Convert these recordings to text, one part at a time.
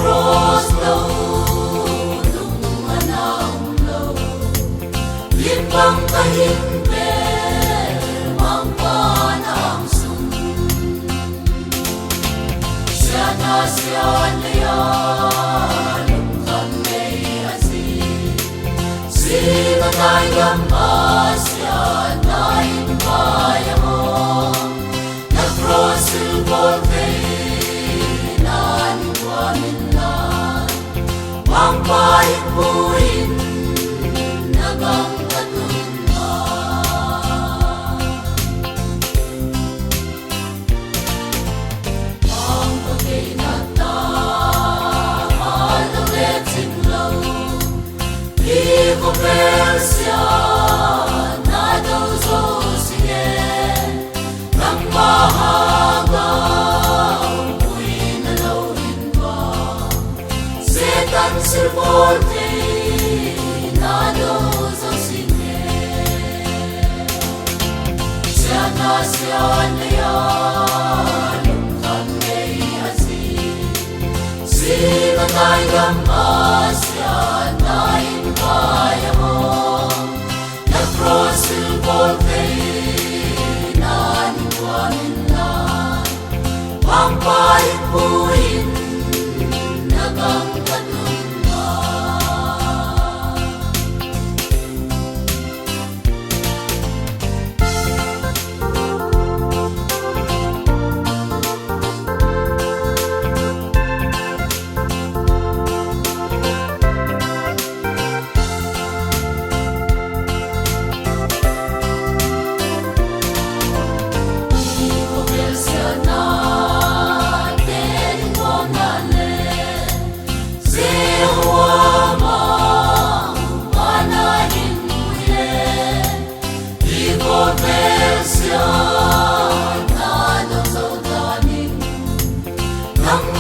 cross lâu lung anang lâu limbang kahimpe mangpanang sum siana siya lung kami asin sino tayo masya nain kaya mo na cross volte ang paipuin nagang katungan ang pagkainatahal ng letsiglaw di ko persya na daw so sige ng mahagaw uwi na lawin ba setan sirvolte nado sa sine siana siya lungkang may asin sino tayo masya nain kaya mo na cross volte naninwanin lang ang paipuin nagang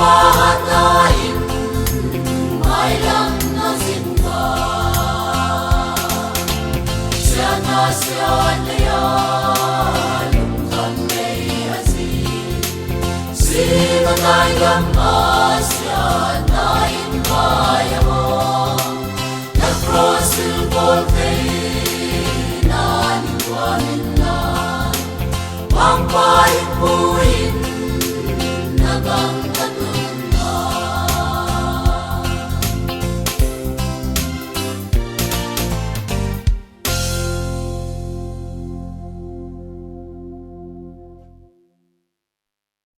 mahatain may lang na simba siya na lungkang may asin sino tayo masya nain kaya mo na cross volte naninwanin lang ang paipuin